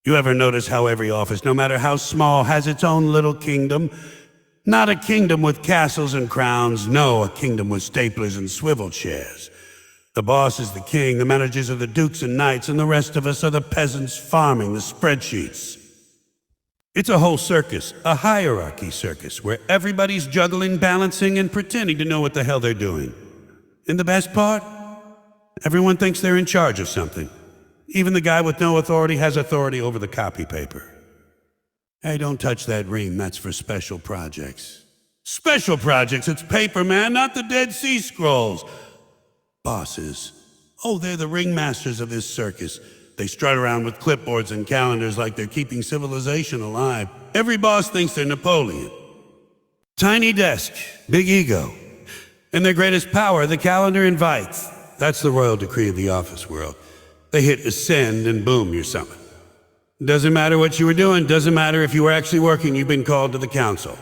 You ever notice how every office, no matter how small, has its own little kingdom? Not a kingdom with castles and crowns, no, a kingdom with staplers and swivel chairs. The boss is the king, the managers are the dukes and knights, and the rest of us are the peasants farming the spreadsheets. It's a whole circus, a hierarchy circus, where everybody's juggling, balancing, and pretending to know what the hell they're doing. And the best part? Everyone thinks they're in charge of something. Even the guy with no authority has authority over the copy paper. Hey, don't touch that ream, that's for special projects. Special projects, it's paper, man, not the Dead Sea Scrolls. Bosses. Oh, they're the ringmasters of this circus. They strut around with clipboards and calendars like they're keeping civilization alive. Every boss thinks they're Napoleon. Tiny desk, big ego. And their greatest power, the calendar invites. That's the royal decree of the office world. They hit ascend and boom, you're summoned. Doesn't matter what you were doing, doesn't matter if you were actually working, you've been called to the council.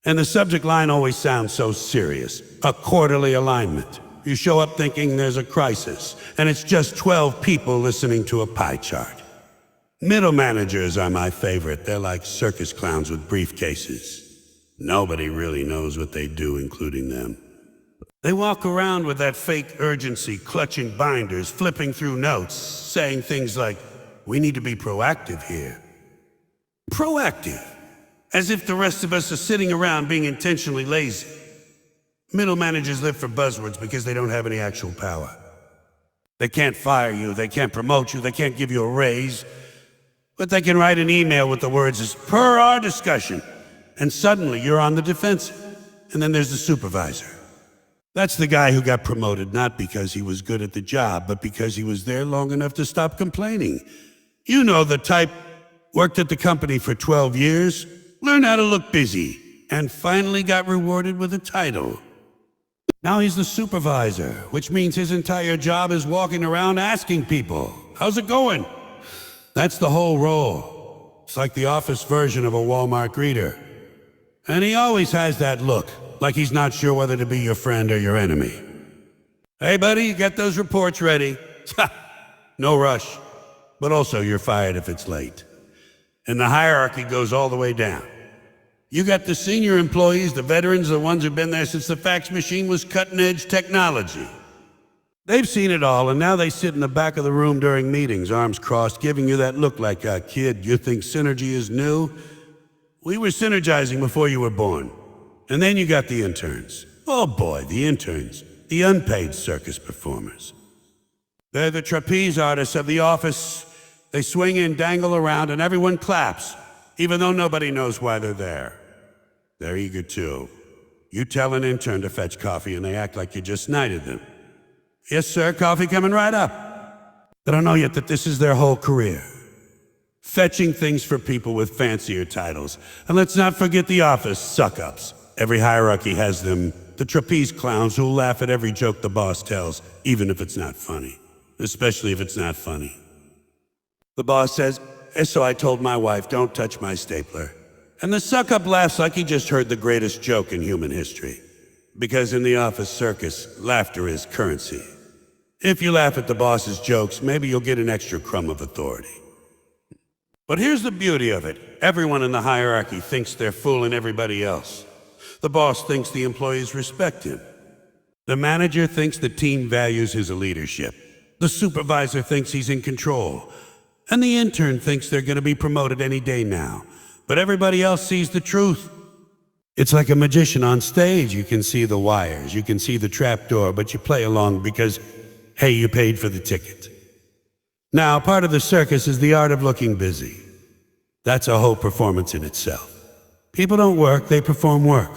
And the subject line always sounds so serious. A quarterly alignment. You show up thinking there's a crisis, and it's just 12 people listening to a pie chart. Middle managers are my favorite. They're like circus clowns with briefcases. Nobody really knows what they do, including them. They walk around with that fake urgency, clutching binders, flipping through notes, saying things like, "We need to be proactive here." Proactive. As if the rest of us are sitting around being intentionally lazy. Middle managers live for buzzwords because they don't have any actual power. They can't fire you, they can't promote you, they can't give you a raise. But they can write an email with the words, "As per our discussion," and suddenly you're on the defensive. And then there's the supervisor. That's the guy who got promoted not because he was good at the job, but because he was there long enough to stop complaining. You know the type, worked at the company for 12 years, learned how to look busy, and finally got rewarded with a title. Now he's the supervisor, which means his entire job is walking around asking people, "How's it going?" That's the whole role. It's like the office version of a Walmart greeter. And he always has that look, like he's not sure whether to be your friend or your enemy. "Hey buddy, get those reports ready." No rush, but also you're fired if it's late. And the hierarchy goes all the way down. You got the senior employees, the veterans, the ones who've been there since the fax machine was cutting-edge technology. They've seen it all, and now they sit in the back of the room during meetings, arms crossed, giving you that look like, "Kid, you think synergy is new? We were synergizing before you were born." And then you got the interns. Oh boy, the interns. The unpaid circus performers. They're the trapeze artists of the office. They swing and dangle around, and everyone claps, even though nobody knows why they're there. They're eager too. You tell an intern to fetch coffee, and they act like you just knighted them. "Yes, sir, coffee coming right up." They don't know yet that this is their whole career. Fetching things for people with fancier titles. And let's not forget the office suck-ups. Every hierarchy has them. The trapeze clowns who'll laugh at every joke the boss tells, even if it's not funny. Especially if it's not funny. The boss says, "So I told my wife, don't touch my stapler." And the suck-up laughs like he just heard the greatest joke in human history. Because in the office circus, laughter is currency. If you laugh at the boss's jokes, maybe you'll get an extra crumb of authority. But here's the beauty of it. Everyone in the hierarchy thinks they're fooling everybody else. The boss thinks the employees respect him. The manager thinks the team values his leadership. The supervisor thinks he's in control. And the intern thinks they're going to be promoted any day now. But everybody else sees the truth. It's like a magician on stage. You can see the wires, you can see the trapdoor, but you play along because, hey, you paid for the ticket. Now, part of the circus is the art of looking busy. That's a whole performance in itself. People don't work, they perform work.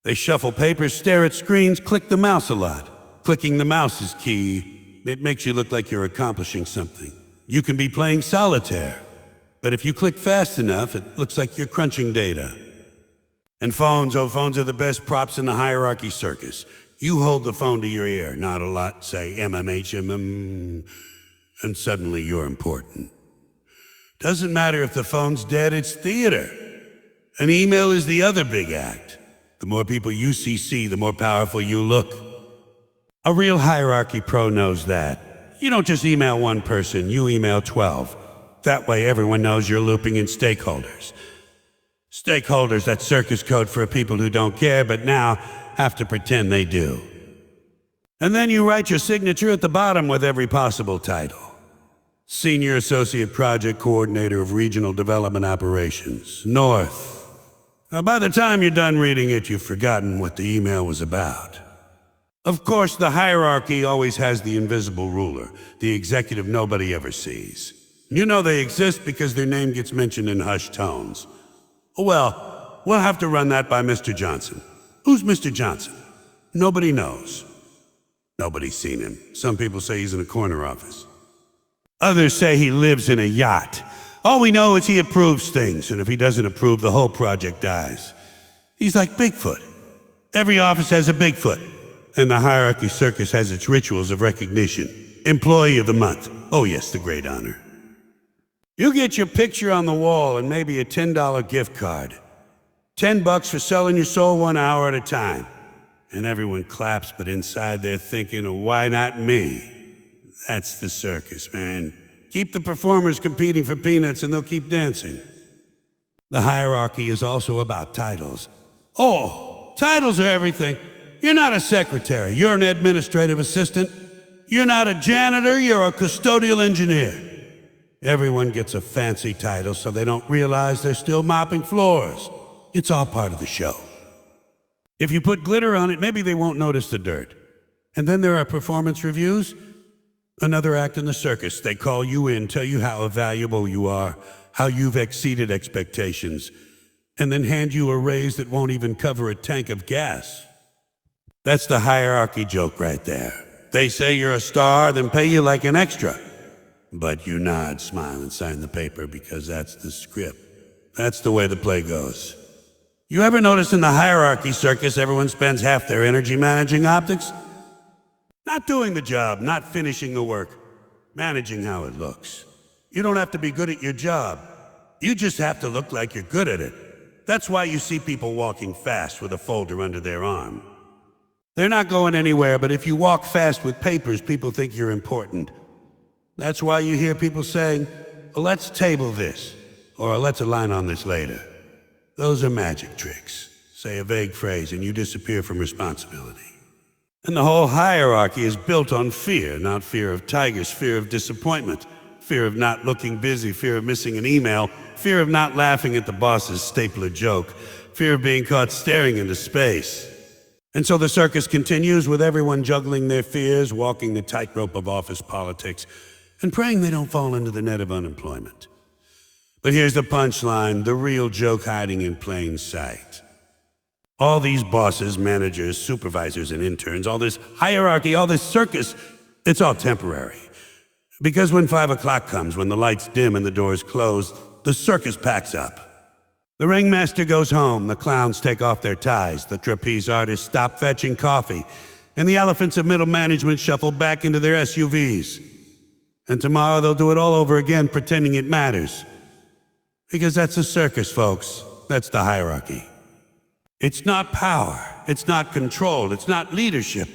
They shuffle papers, stare at screens, click the mouse a lot. Clicking the mouse is key. It makes you look like you're accomplishing something. You can be playing solitaire, but if you click fast enough, it looks like you're crunching data. And phones, oh, phones are the best props in the hierarchy circus. You hold the phone to your ear, nod a lot, say MMH, and suddenly you're important. Doesn't matter if the phone's dead, it's theater. An email is the other big act. The more people you CC, the more powerful you look. A real hierarchy pro knows that. You don't just email one person, you email 12. That way everyone knows you're looping in stakeholders. Stakeholders, that's circus code for people who don't care, but now have to pretend they do. And then you write your signature at the bottom with every possible title. Senior Associate Project Coordinator of Regional Development Operations, North. Now, by the time you're done reading it, you've forgotten what the email was about. Of course, the hierarchy always has the invisible ruler, the executive nobody ever sees. You know they exist because their name gets mentioned in hushed tones. Well, we'll have to run that by Mr. Johnson. Who's Mr. Johnson? Nobody knows. Nobody's seen him. Some people say he's in a corner office. Others say he lives in a yacht. All we know is he approves things, and if he doesn't approve, the whole project dies. He's like Bigfoot. Every office has a Bigfoot, and the hierarchy circus has its rituals of recognition. Employee of the month. Oh yes, the great honor. You get your picture on the wall and maybe a $10 gift card. $10 for selling your soul 1 hour at a time. And everyone claps, but inside they're thinking, oh, why not me? That's the circus, man. Keep the performers competing for peanuts and they'll keep dancing. The hierarchy is also about titles. Oh, titles are everything. You're not a secretary, you're an administrative assistant. You're not a janitor, you're a custodial engineer. Everyone gets a fancy title so they don't realize they're still mopping floors. It's all part of the show. If you put glitter on it, maybe they won't notice the dirt. And then there are performance reviews. Another act in the circus. They call you in, tell you how valuable you are, how you've exceeded expectations, and then hand you a raise that won't even cover a tank of gas. That's the hierarchy joke right there. They say you're a star, then pay you like an extra. But you nod, smile, and sign the paper because that's the script. That's the way the play goes. You ever notice in the hierarchy circus everyone spends half their energy managing optics? Not doing the job, not finishing the work, managing how it looks. You don't have to be good at your job. You just have to look like you're good at it. That's why you see people walking fast with a folder under their arm. They're not going anywhere, but if you walk fast with papers, people think you're important. That's why you hear people saying, well, let's table this, or let's align on this later. Those are magic tricks. Say a vague phrase and you disappear from responsibility. And the whole hierarchy is built on fear, not fear of tigers, fear of disappointment, fear of not looking busy, fear of missing an email, fear of not laughing at the boss's stapler joke, fear of being caught staring into space. And so the circus continues with everyone juggling their fears, walking the tightrope of office politics, and praying they don't fall into the net of unemployment. But here's the punchline, the real joke hiding in plain sight. All these bosses, managers, supervisors, and interns, all this hierarchy, all this circus, it's all temporary. Because when 5 o'clock comes, when the lights dim and the doors close, the circus packs up. The ringmaster goes home, the clowns take off their ties, the trapeze artists stop fetching coffee, and the elephants of middle management shuffle back into their SUVs. And tomorrow they'll do it all over again, pretending it matters. Because that's a circus, folks. That's the hierarchy. It's not power. It's not control. It's not leadership.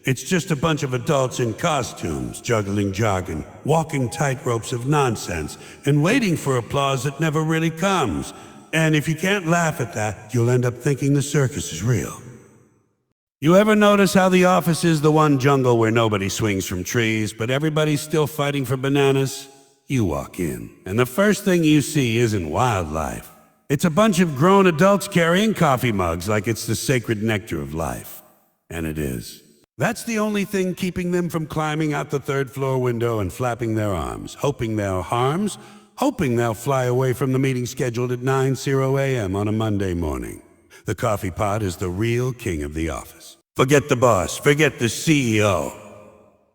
It's just a bunch of adults in costumes, juggling jargon, walking tightropes of nonsense, and waiting for applause that never really comes. And if you can't laugh at that, you'll end up thinking the circus is real. You ever notice how the office is the one jungle where nobody swings from trees, but everybody's still fighting for bananas? You walk in, and the first thing you see isn't wildlife. It's a bunch of grown adults carrying coffee mugs like it's the sacred nectar of life. And it is. That's the only thing keeping them from climbing out the third-floor window and flapping their arms, hoping they'll harms, hoping they'll fly away from the meeting scheduled at 9:00 a.m. on a Monday morning. The coffee pot is the real king of the office. Forget the boss, forget the CEO.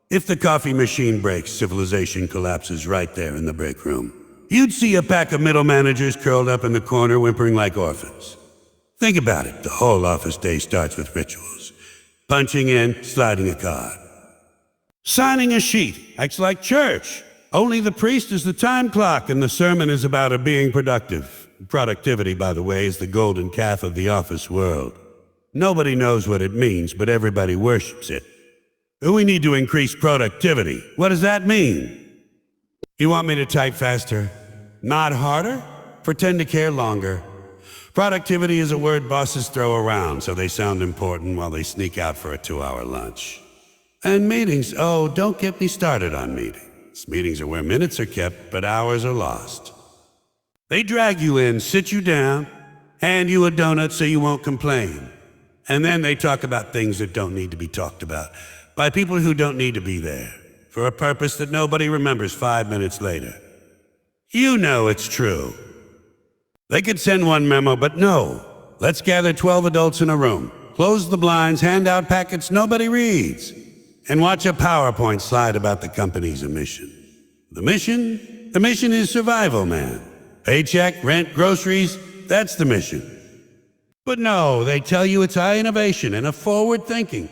If the coffee machine breaks, civilization collapses right there in the break room. You'd see a pack of middle managers curled up in the corner whimpering like orphans. Think about it, the whole office day starts with rituals. Punching in, sliding a card. Signing a sheet acts like church. Only the priest is the time clock and the sermon is about being productive. Productivity, by the way, is the golden calf of the office world. Nobody knows what it means, but everybody worships it. We need to increase productivity. What does that mean? You want me to type faster? Not harder? Pretend to care longer. Productivity is a word bosses throw around, so they sound important while they sneak out for a 2-hour lunch. And meetings, oh, don't get me started on meetings. Meetings are where minutes are kept, but hours are lost. They drag you in, sit you down, hand you a donut so you won't complain. And then they talk about things that don't need to be talked about, by people who don't need to be there, for a purpose that nobody remembers 5 minutes later. You know it's true. They could send one memo, but no. Let's gather 12 adults in a room, close the blinds, hand out packets nobody reads, and watch a PowerPoint slide about the company's mission. The mission? The mission is survival, man. Paycheck, rent, groceries, that's the mission. But no, they tell you it's high innovation and a forward thinking.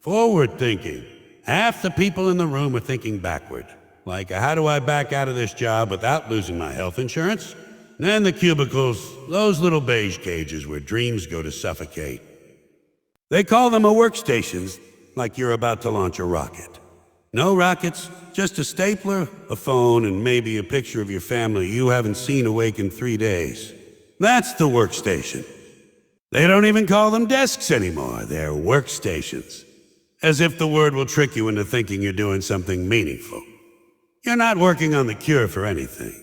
Forward thinking. Half the people in the room are thinking backward. Like, how do I back out of this job without losing my health insurance? And the cubicles, those little beige cages where dreams go to suffocate. They call them a workstations, like you're about to launch a rocket. No rockets, just a stapler, a phone, and maybe a picture of your family you haven't seen awake in 3 days. That's the workstation. They don't even call them desks anymore, they're workstations. As if the word will trick you into thinking you're doing something meaningful. You're not working on the cure for anything.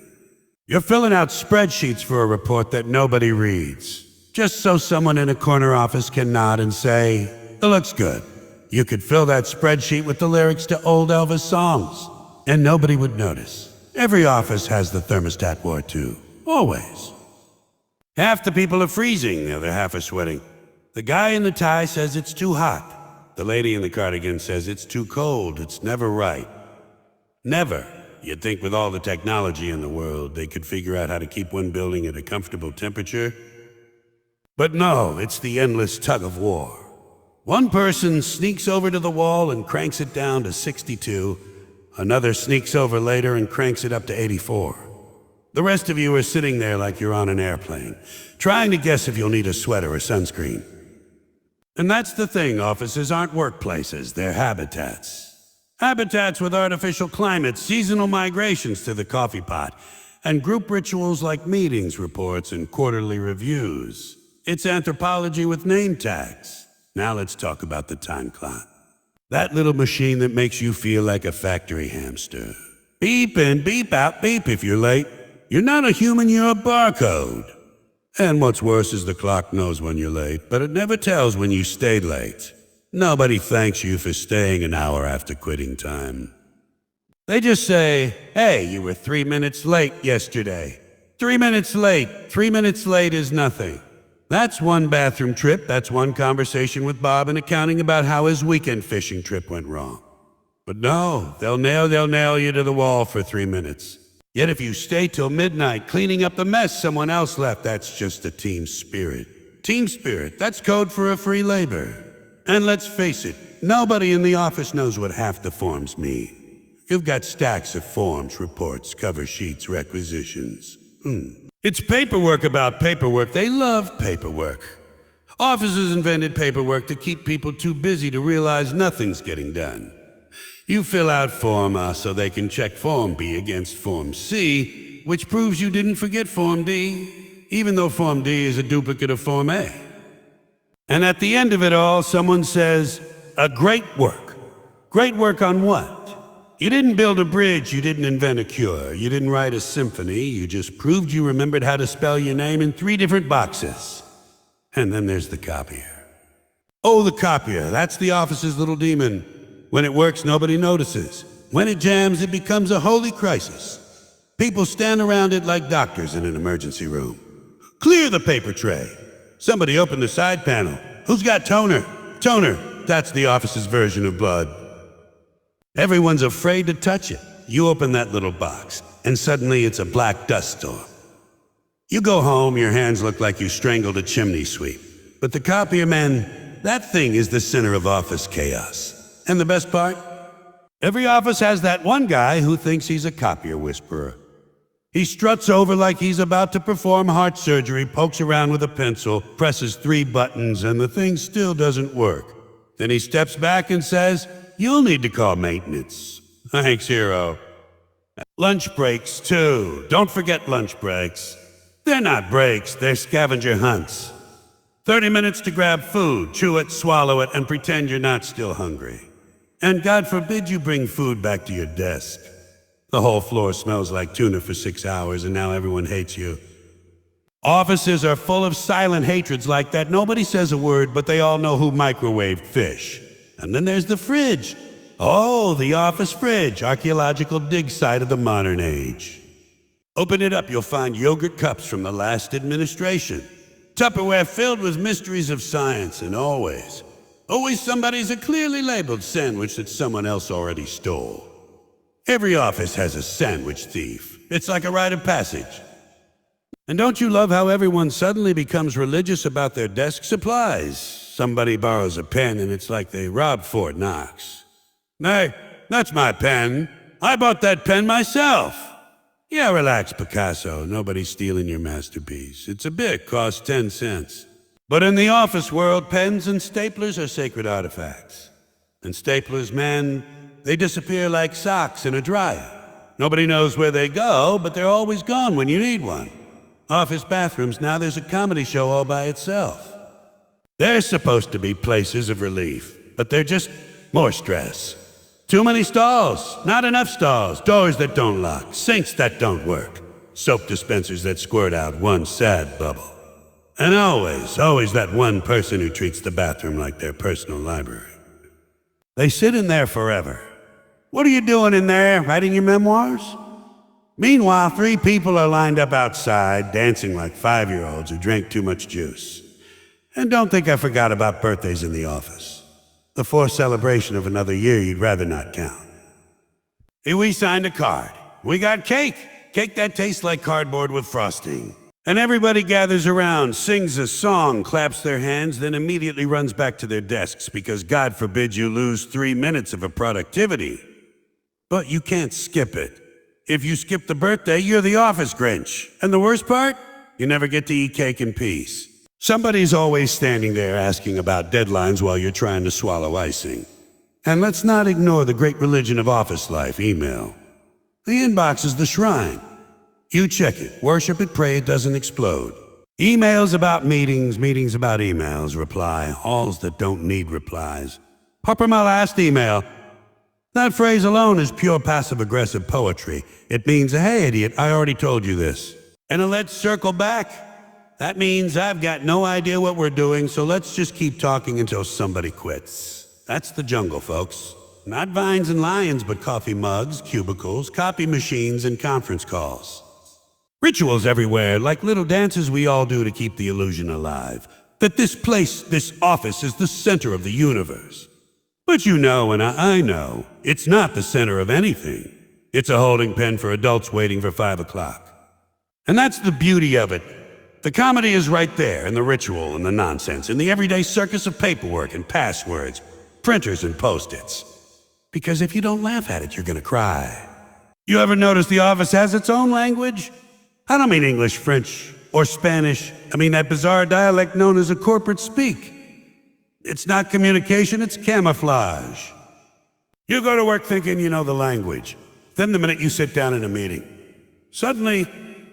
You're filling out spreadsheets for a report that nobody reads, just so someone in a corner office can nod and say, "It looks good." You could fill that spreadsheet with the lyrics to old Elvis songs, and nobody would notice. Every office has the thermostat war too, always. Half the people are freezing, the other half are sweating. The guy in the tie says it's too hot. The lady in the cardigan says it's too cold, it's never right. Never. You'd think with all the technology in the world, they could figure out how to keep one building at a comfortable temperature. But no, it's the endless tug of war. One person sneaks over to the wall and cranks it down to 62. Another sneaks over later and cranks it up to 84. The rest of you are sitting there like you're on an airplane, trying to guess if you'll need a sweater or sunscreen. And that's the thing, offices aren't workplaces, they're habitats. Habitats with artificial climates, seasonal migrations to the coffee pot, and group rituals like meetings reports and quarterly reviews. It's anthropology with name tags. Now let's talk about the time clock. That little machine that makes you feel like a factory hamster. Beep in, beep out, beep if you're late. You're not a human, you're a barcode. And what's worse is the clock knows when you're late, but it never tells when you stayed late. Nobody thanks you for staying an hour after quitting time. They just say, "Hey, you were 3 minutes late yesterday." 3 minutes late. 3 minutes late is nothing. That's one bathroom trip, that's one conversation with Bob in accounting about how his weekend fishing trip went wrong. But no, they'll nail you to the wall for 3 minutes. Yet if you stay till midnight cleaning up the mess someone else left, that's just a team spirit. Team spirit, that's code for a free labor. And let's face it, nobody in the office knows what half the forms mean. You've got stacks of forms, reports, cover sheets, requisitions. It's paperwork about paperwork. They love paperwork. Offices invented paperwork to keep people too busy to realize nothing's getting done. You fill out Form A so they can check Form B against Form C, which proves you didn't forget Form D, even though Form D is a duplicate of Form A. And at the end of it all, someone says, "A great work." Great work on what? You didn't build a bridge, you didn't invent a cure, you didn't write a symphony, you just proved you remembered how to spell your name in 3 different boxes. And then there's the copier. Oh, the copier, that's the office's little demon. When it works, nobody notices. When it jams, it becomes a holy crisis. People stand around it like doctors in an emergency room. Clear the paper tray. Somebody open the side panel. Who's got toner? Toner, that's the office's version of blood. Everyone's afraid to touch it. You open that little box, and suddenly it's a black dust storm. You go home, your hands look like you strangled a chimney sweep. But the copier man, that thing is the center of office chaos. And the best part? Every office has that one guy who thinks he's a copier whisperer. He struts over like he's about to perform heart surgery, pokes around with a pencil, presses 3 buttons, and the thing still doesn't work. Then he steps back and says, "You'll need to call maintenance." Thanks, hero. Lunch breaks, too. Don't forget lunch breaks. They're not breaks, they're scavenger hunts. 30 minutes to grab food, chew it, swallow it, and pretend you're not still hungry. And God forbid you bring food back to your desk. The whole floor smells like tuna for 6 hours, and now everyone hates you. Offices are full of silent hatreds like that. Nobody says a word, but they all know who microwaved fish. And then there's the fridge. Oh, the office fridge, archaeological dig site of the modern age. Open it up, you'll find yogurt cups from the last administration. Tupperware filled with mysteries of science, and always somebody's a clearly labeled sandwich that someone else already stole. Every office has a sandwich thief. It's like a rite of passage. And don't you love how everyone suddenly becomes religious about their desk supplies? Somebody borrows a pen and it's like they robbed Fort Knox. Hey, that's my pen. I bought that pen myself. Yeah, relax, Picasso. Nobody's stealing your masterpiece. It's a bit, costs 10 cents. But in the office world, pens and staplers are sacred artifacts. And staplers, man, they disappear like socks in a dryer. Nobody knows where they go, but they're always gone when you need one. Office bathrooms, now there's a comedy show all by itself. They're supposed to be places of relief, but they're just more stress. Too many stalls, not enough stalls, doors that don't lock, sinks that don't work, soap dispensers that squirt out one sad bubble. And always that one person who treats the bathroom like their personal library. They sit in there forever. What are you doing in there, writing your memoirs? Meanwhile, 3 people are lined up outside, dancing like 5-year-olds who drank too much juice. And don't think I forgot about birthdays in the office. The forced celebration of another year you'd rather not count. We signed a card. We got cake. Cake that tastes like cardboard with frosting. And everybody gathers around, sings a song, claps their hands, then immediately runs back to their desks because God forbid you lose 3 minutes of a productivity. But you can't skip it. If you skip the birthday, you're the office Grinch. And the worst part? You never get to eat cake in peace. Somebody's always standing there asking about deadlines while you're trying to swallow icing. And let's not ignore the great religion of office life, email. The inbox is the shrine. You check it, worship it, pray it doesn't explode. Emails about meetings, meetings about emails, reply, alls that don't need replies. Harper, my last email. That phrase alone is pure passive-aggressive poetry. It means, hey, idiot, I already told you this. And a let's circle back. That means I've got no idea what we're doing, so let's just keep talking until somebody quits. That's the jungle, folks. Not vines and lions, but coffee mugs, cubicles, copy machines, and conference calls. Rituals everywhere, like little dances we all do to keep the illusion alive. That this place, this office, is the center of the universe. But you know, and I know, it's not the center of anything. It's a holding pen for adults waiting for 5 o'clock. And that's the beauty of it. The comedy is right there, in the ritual and the nonsense, in the everyday circus of paperwork and passwords, printers and post-its. Because if you don't laugh at it, you're gonna cry. You ever notice the office has its own language? I don't mean English, French, or Spanish. I mean that bizarre dialect known as a corporate speak. It's not communication, it's camouflage. You go to work thinking you know the language. Then the minute you sit down in a meeting, suddenly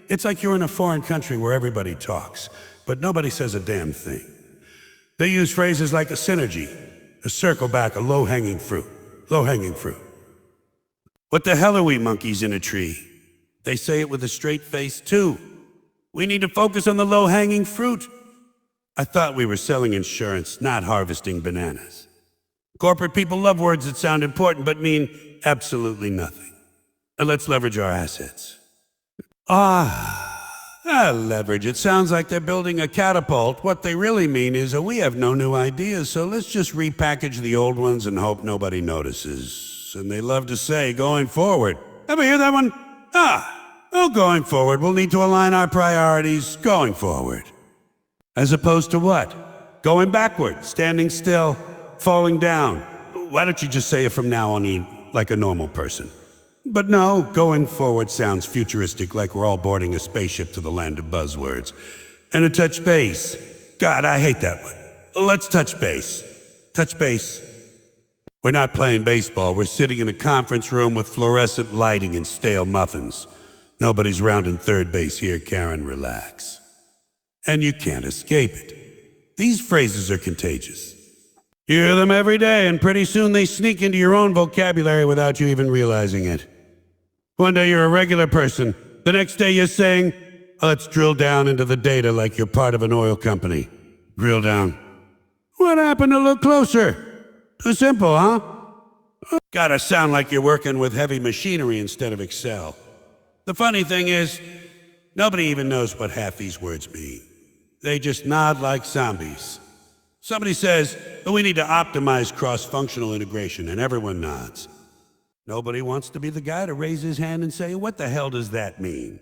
it's like you're in a foreign country where everybody talks, but nobody says a damn thing. They use phrases like a synergy, a circle back, a low-hanging fruit. Low-hanging fruit. What the hell are we, monkeys in a tree? They say it with a straight face, too. We need to focus on the low-hanging fruit. I thought we were selling insurance, not harvesting bananas. Corporate people love words that sound important but mean absolutely nothing. And let's leverage our assets. Leverage. It sounds like they're building a catapult. What they really mean is, we have no new ideas, so let's just repackage the old ones and hope nobody notices. And they love to say, going forward. Ever hear that one? Going forward, we'll need to align our priorities going forward. As opposed to what? Going backward, standing still, falling down. Why don't you just say it from now on like a normal person? But no, going forward sounds futuristic, like we're all boarding a spaceship to the land of buzzwords. And a touch base. God, I hate that one. Let's touch base. Touch base. We're not playing baseball. We're sitting in a conference room with fluorescent lighting and stale muffins. Nobody's rounding third base here, Karen. Relax. And you can't escape it. These phrases are contagious. You hear them every day, and pretty soon they sneak into your own vocabulary without you even realizing it. One day you're a regular person. The next day you're saying, let's drill down into the data like you're part of an oil company. Drill down. What happened to look closer? Too simple, huh? Gotta sound like you're working with heavy machinery instead of Excel. The funny thing is, nobody even knows what half these words mean. They just nod like zombies. Somebody says, we need to optimize cross-functional integration, and everyone nods. Nobody wants to be the guy to raise his hand and say, what the hell does that mean?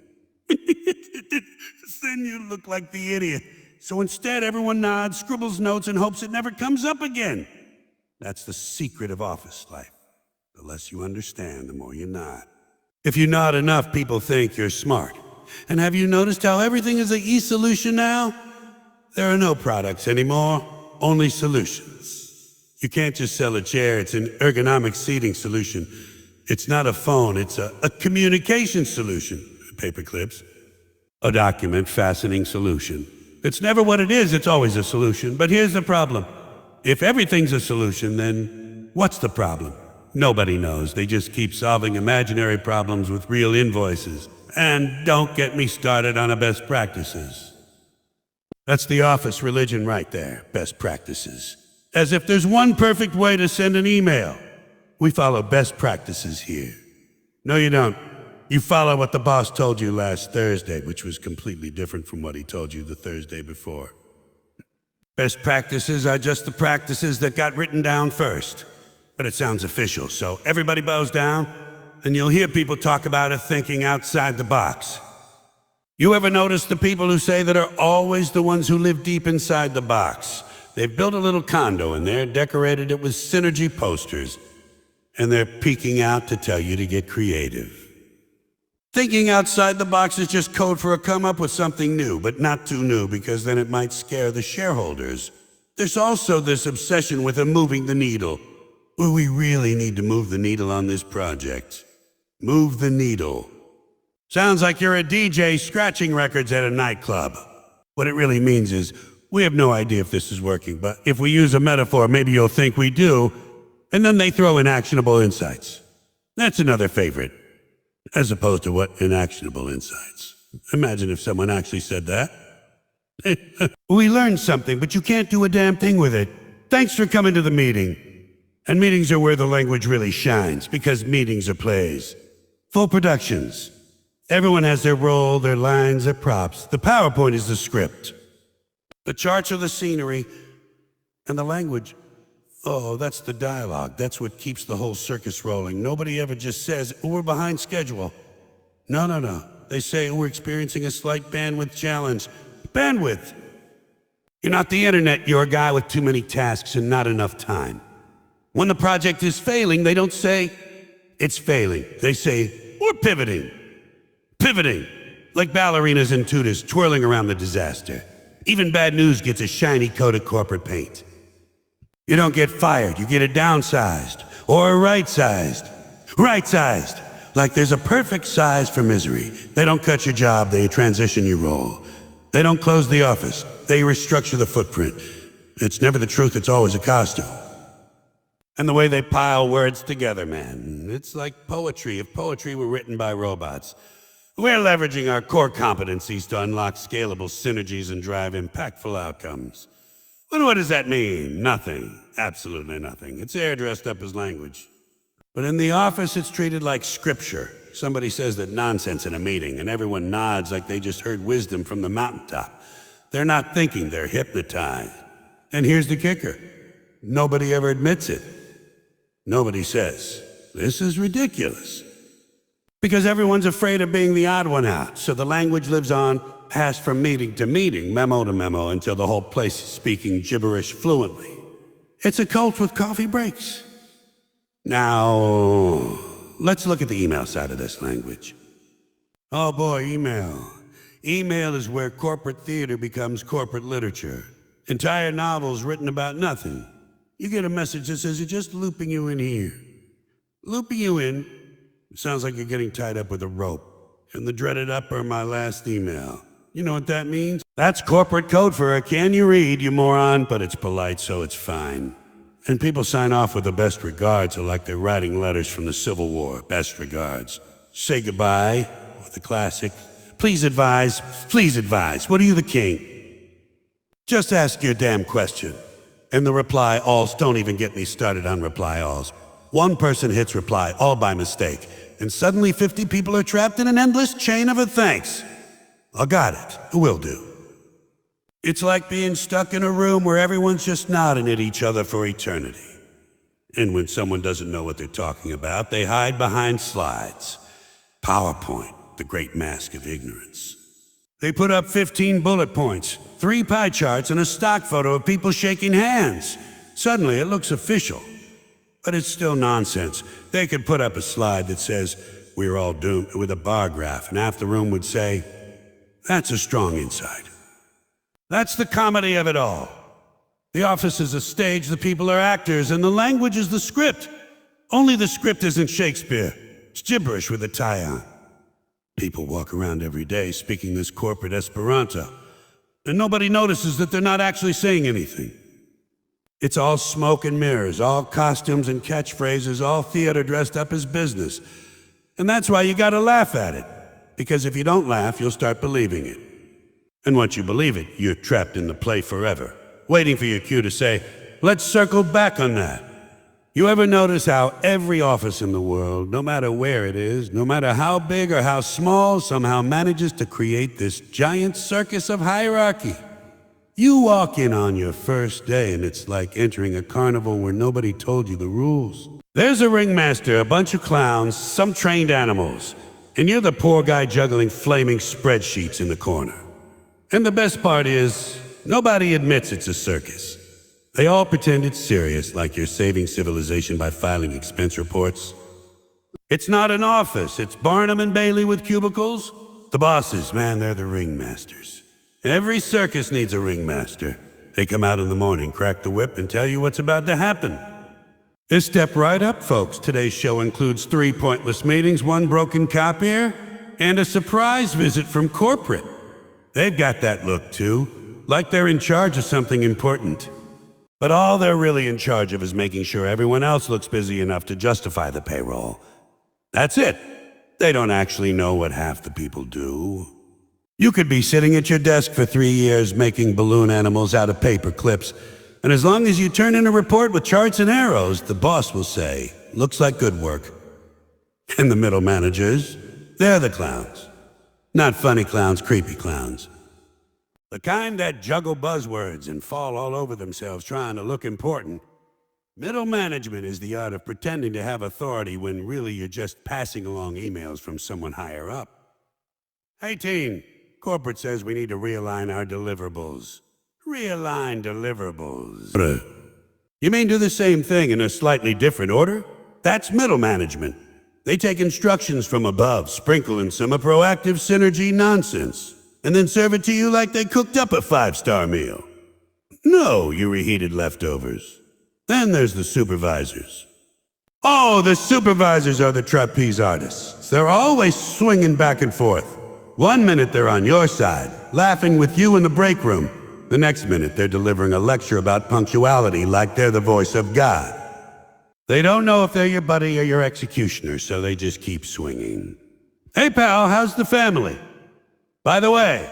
Then you look like the idiot. So instead, everyone nods, scribbles notes, and hopes it never comes up again. That's the secret of office life. The less you understand, the more you nod. If you nod enough, people think you're smart. And have you noticed how everything is an e-solution now? There are no products anymore, only solutions. You can't just sell a chair, it's an ergonomic seating solution. It's not a phone, it's a communication solution. Paper clips. A document fastening solution. It's never what it is, it's always a solution. But here's the problem. If everything's a solution, then what's the problem? Nobody knows. They just keep solving imaginary problems with real invoices. And don't get me started on best practices. That's the office religion right there, best practices. As if there's one perfect way to send an email. We follow best practices here. No, you don't. You follow what the boss told you last Thursday, which was completely different from what he told you the Thursday before. Best practices are just the practices that got written down first. But it sounds official, so everybody bows down, and you'll hear people talk about it thinking outside the box. You ever notice the people who say that are always the ones who live deep inside the box? They've built a little condo in there, decorated it with synergy posters, and they're peeking out to tell you to get creative. Thinking outside the box is just code for a come up with something new, but not too new because then it might scare the shareholders. There's also this obsession with moving the needle. Well, we really need to move the needle on this project. Move the needle. Sounds like you're a DJ scratching records at a nightclub. What it really means is, we have no idea if this is working, but if we use a metaphor, maybe you'll think we do, and then they throw in actionable insights. That's another favorite. As opposed to what inactionable insights. Imagine if someone actually said that. We learned something, but you can't do a damn thing with it. Thanks for coming to the meeting. And meetings are where the language really shines, because meetings are plays. Full productions. Everyone has their role, their lines, their props. The PowerPoint is the script. The charts are the scenery, and the language, oh, that's the dialogue. That's what keeps the whole circus rolling. Nobody ever just says, oh, we're behind schedule. No. They say, oh, we're experiencing a slight bandwidth challenge. Bandwidth! You're not the internet, you're a guy with too many tasks and not enough time. When the project is failing, they don't say, it's failing. They say, we're pivoting. Pivoting. Like ballerinas and tutors twirling around the disaster. Even bad news gets a shiny coat of corporate paint. You don't get fired, you get it downsized. Or right-sized. Right-sized. Like there's a perfect size for misery. They don't cut your job, they transition your role. They don't close the office, they restructure the footprint. It's never the truth, it's always a costume. And the way they pile words together, man. It's like poetry, if poetry were written by robots. We're leveraging our core competencies to unlock scalable synergies and drive impactful outcomes. But what does that mean? Nothing. Absolutely nothing. It's air dressed up as language. But in the office, it's treated like scripture. Somebody says that nonsense in a meeting, and everyone nods like they just heard wisdom from the mountaintop. They're not thinking, they're hypnotized. And here's the kicker. Nobody ever admits it. Nobody says, this is ridiculous. Because everyone's afraid of being the odd one out, so the language lives on, passed from meeting to meeting, memo to memo, until the whole place is speaking gibberish fluently. It's a cult with coffee breaks. Now, let's look at the email side of this language. Oh boy, email. Email is where corporate theater becomes corporate literature. Entire novels written about nothing. You get a message that says it's just looping you in here. Looping you in sounds like you're getting tied up with a rope. And the dreaded upper, my last email. You know what that means? That's corporate code for a can you read, you moron, but it's polite, so it's fine. And people sign off with the best regards, or like they're writing letters from the Civil War. Best regards. Say goodbye, or the classic. Please advise, what are you, the king? Just ask your damn question. And the reply alls, don't even get me started on reply alls. One person hits reply all by mistake, and suddenly 50 people are trapped in an endless chain of a thanks. I got it. Will do. It's like being stuck in a room where everyone's just nodding at each other for eternity. And when someone doesn't know what they're talking about, they hide behind slides. PowerPoint, the great mask of ignorance. They put up 15 bullet points, 3 pie charts, and a stock photo of people shaking hands. Suddenly, it looks official. But it's still nonsense. They could put up a slide that says, we're all doomed, with a bar graph, and half the room would say, that's a strong insight. That's the comedy of it all. The office is a stage, the people are actors, and the language is the script. Only the script isn't Shakespeare. It's gibberish with a tie-on. People walk around every day speaking this corporate Esperanto, and nobody notices that they're not actually saying anything. It's all smoke and mirrors, all costumes and catchphrases, all theater dressed up as business. And that's why you gotta laugh at it. Because if you don't laugh, you'll start believing it. And once you believe it, you're trapped in the play forever, waiting for your cue to say, let's circle back on that. You ever notice how every office in the world, no matter where it is, no matter how big or how small, somehow manages to create this giant circus of hierarchy? You walk in on your first day and it's like entering a carnival where nobody told you the rules. There's a ringmaster, a bunch of clowns, some trained animals, and you're the poor guy juggling flaming spreadsheets in the corner. And the best part is, nobody admits it's a circus. They all pretend it's serious, like you're saving civilization by filing expense reports. It's not an office, it's Barnum and Bailey with cubicles. The bosses, man, they're the ringmasters. Every circus needs a ringmaster. They come out in the morning, crack the whip, and tell you what's about to happen. Step right up, folks. Today's show includes 3 pointless meetings, 1 broken copier, and a surprise visit from corporate. They've got that look, too, like they're in charge of something important. But all they're really in charge of is making sure everyone else looks busy enough to justify the payroll. That's it. They don't actually know what half the people do. You could be sitting at your desk for 3 years making balloon animals out of paper clips, and as long as you turn in a report with charts and arrows, the boss will say, looks like good work. And the middle managers, they're the clowns. Not funny clowns, creepy clowns. The kind that juggle buzzwords and fall all over themselves trying to look important. Middle management is the art of pretending to have authority when really you're just passing along emails from someone higher up. Hey team, corporate says we need to realign our deliverables. Realign deliverables. You mean do the same thing in a slightly different order? That's middle management. They take instructions from above, sprinkle in some proactive synergy nonsense, and then serve it to you like they cooked up a 5-star meal. No, you reheated leftovers. Then there's the supervisors. Oh, the supervisors are the trapeze artists. They're always swinging back and forth. 1 minute they're on your side, laughing with you in the break room. The next minute they're delivering a lecture about punctuality like they're the voice of God. They don't know if they're your buddy or your executioner, so they just keep swinging. Hey pal, how's the family? By the way,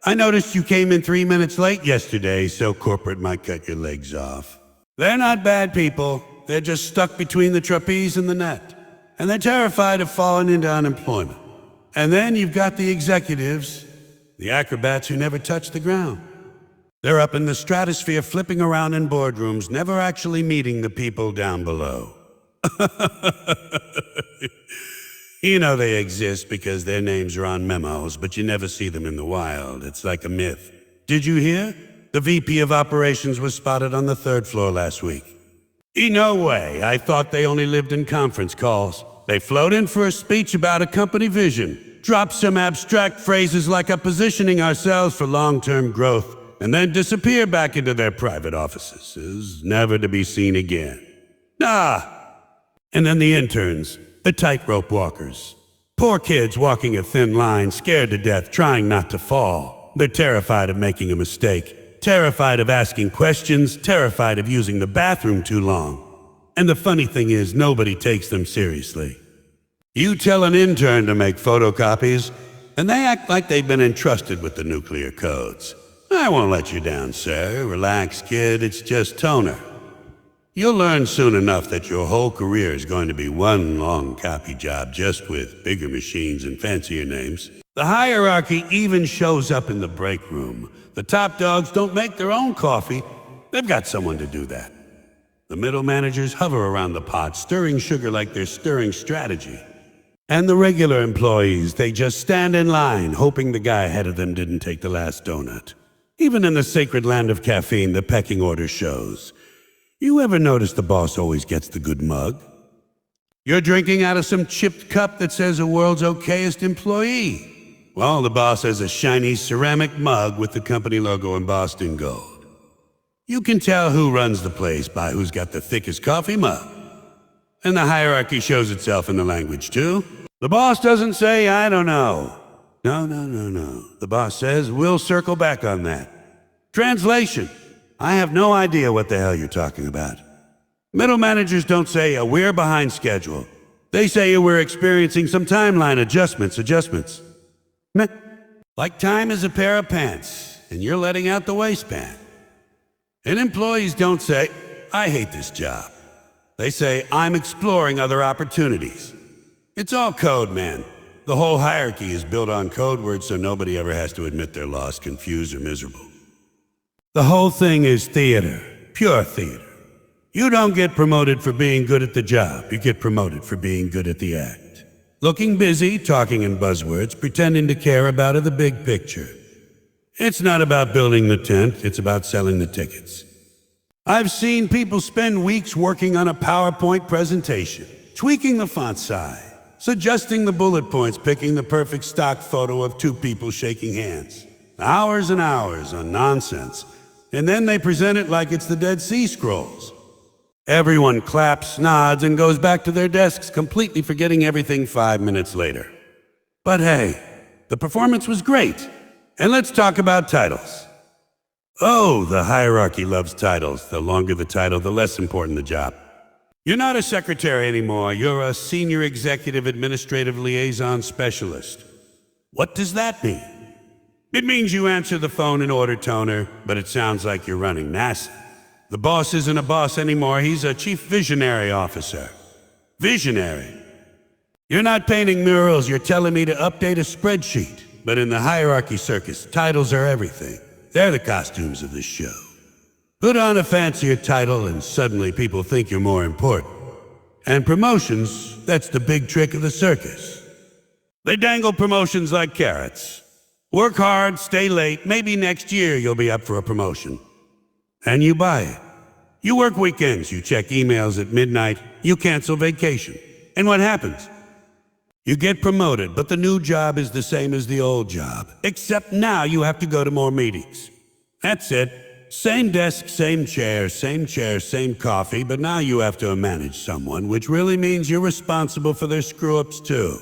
I noticed you came in 3 minutes late yesterday, so corporate might cut your legs off. They're not bad people. They're just stuck between the trapeze and the net. And they're terrified of falling into unemployment. And then you've got the executives, the acrobats who never touch the ground. They're up in the stratosphere flipping around in boardrooms, never actually meeting the people down below. You know they exist because their names are on memos, but you never see them in the wild. It's like a myth. Did you hear? The VP of Operations was spotted on the 3rd floor last week. No way. I thought they only lived in conference calls. They float in for a speech about a company vision, drop some abstract phrases like positioning ourselves for long-term growth, and then disappear back into their private offices, never to be seen again. And then the interns, the tightrope walkers. Poor kids walking a thin line, scared to death, trying not to fall. They're terrified of making a mistake, terrified of asking questions, terrified of using the bathroom too long. And the funny thing is, nobody takes them seriously. You tell an intern to make photocopies, and they act like they've been entrusted with the nuclear codes. I won't let you down, sir. Relax, kid. It's just toner. You'll learn soon enough that your whole career is going to be one long copy job, just with bigger machines and fancier names. The hierarchy even shows up in the break room. The top dogs don't make their own coffee. They've got someone to do that. The middle managers hover around the pot, stirring sugar like they're stirring strategy. And the regular employees, they just stand in line, hoping the guy ahead of them didn't take the last donut. Even in the sacred land of caffeine, the pecking order shows. You ever notice the boss always gets the good mug? You're drinking out of some chipped cup that says a world's okayest employee. Well, the boss has a shiny ceramic mug with the company logo embossed in gold. You can tell who runs the place by who's got the thickest coffee mug. And the hierarchy shows itself in the language, too. The boss doesn't say, I don't know. No. The boss says, we'll circle back on that. Translation, I have no idea what the hell you're talking about. Middle managers don't say, we're behind schedule. They say we're experiencing some timeline adjustments. Meh. Like time is a pair of pants, and you're letting out the waistband. And employees don't say, I hate this job. They say, I'm exploring other opportunities. It's all code, man. The whole hierarchy is built on code words, so nobody ever has to admit they're lost, confused, or miserable. The whole thing is theater, pure theater. You don't get promoted for being good at the job. You get promoted for being good at the act. Looking busy, talking in buzzwords, pretending to care about the big picture. It's not about building the tent, it's about selling the tickets. I've seen people spend weeks working on a PowerPoint presentation, tweaking the font size, suggesting the bullet points, picking the perfect stock photo of two people shaking hands. Hours and hours on nonsense, and then they present it like it's the Dead Sea Scrolls. Everyone claps, nods, and goes back to their desks, completely forgetting everything 5 minutes later. But hey, the performance was great. And let's talk about titles. Oh, the hierarchy loves titles. The longer the title, the less important the job. You're not a secretary anymore. You're a senior executive administrative liaison specialist. What does that mean? It means you answer the phone and order toner, but it sounds like you're running NASA. The boss isn't a boss anymore. He's a chief visionary officer. Visionary. You're not painting murals. You're telling me to update a spreadsheet. But in the hierarchy circus, titles are everything. They're the costumes of this show. Put on a fancier title and suddenly people think you're more important. And promotions, that's the big trick of the circus. They dangle promotions like carrots. Work hard, stay late, maybe next year you'll be up for a promotion. And you buy it. You work weekends, you check emails at midnight, you cancel vacation. And what happens? You get promoted, but the new job is the same as the old job, except now you have to go to more meetings. That's it. Same desk, same chair, same coffee, but now you have to manage someone, which really means you're responsible for their screw-ups too.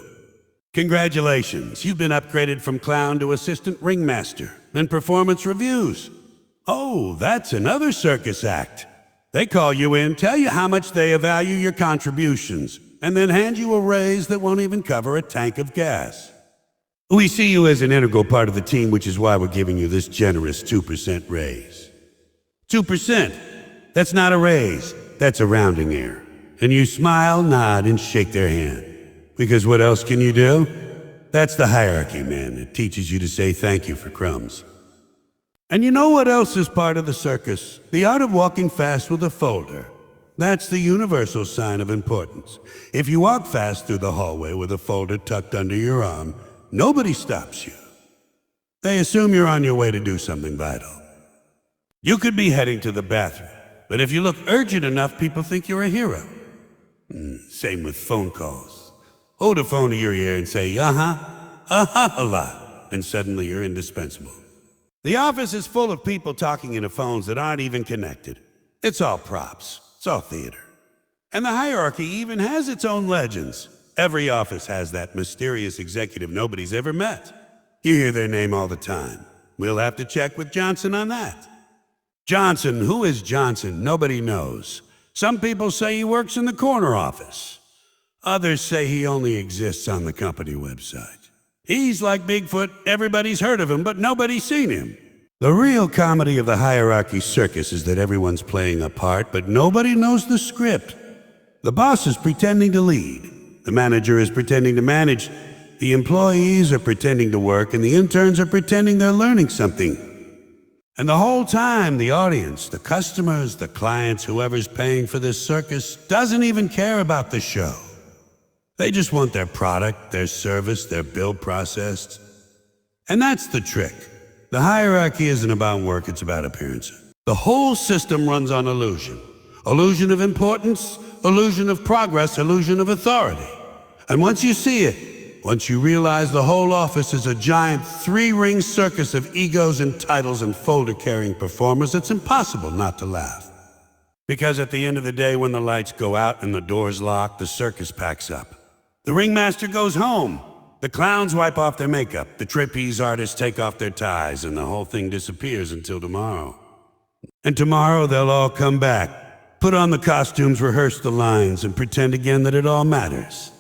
Congratulations, you've been upgraded from clown to assistant ringmaster, and performance reviews. Oh, that's another circus act. They call you in, tell you how much they value your contributions, and then hand you a raise that won't even cover a tank of gas. We see you as an integral part of the team, which is why we're giving you this generous 2% raise. 2%? That's not a raise, that's a rounding error. And you smile, nod, and shake their hand. Because what else can you do? That's the hierarchy, man. It teaches you to say thank you for crumbs. And you know what else is part of the circus? The art of walking fast with a folder. That's the universal sign of importance. If you walk fast through the hallway with a folder tucked under your arm, nobody stops you. They assume you're on your way to do something vital. You could be heading to the bathroom, but if you look urgent enough, people think you're a hero. Same with phone calls. Hold a phone to your ear and say, a lot, and suddenly you're indispensable. The office is full of people talking into phones that aren't even connected. It's all props. It's all theater. And the hierarchy even has its own legends. Every office has that mysterious executive nobody's ever met. You hear their name all the time. We'll have to check with Johnson on that. Johnson, who is Johnson? Nobody knows. Some people say he works in the corner office. Others say he only exists on the company website. He's like Bigfoot. Everybody's heard of him, but nobody's seen him. The real comedy of the hierarchy circus is that everyone's playing a part, but nobody knows the script. The boss is pretending to lead. The manager is pretending to manage. The employees are pretending to work, and the interns are pretending they're learning something. And the whole time, the audience, the customers, the clients, whoever's paying for this circus, doesn't even care about the show. They just want their product, their service, their bill processed. And that's the trick. The hierarchy isn't about work, it's about appearance. The whole system runs on illusion. Illusion of importance, illusion of progress, illusion of authority. And once you see it, once you realize the whole office is a giant three-ring circus of egos and titles and folder-carrying performers, it's impossible not to laugh. Because at the end of the day, when the lights go out and the doors lock, the circus packs up. The ringmaster goes home. The clowns wipe off their makeup. The trapeze artists take off their ties, and the whole thing disappears until tomorrow. And tomorrow they'll all come back, put on the costumes, rehearse the lines, and pretend again that it all matters.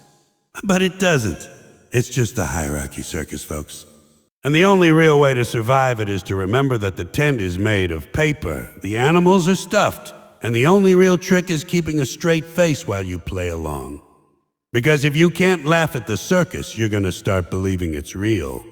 But it doesn't. It's just the hierarchy circus, folks. And the only real way to survive it is to remember that the tent is made of paper, the animals are stuffed, and the only real trick is keeping a straight face while you play along. Because if you can't laugh at the circus, you're gonna start believing it's real.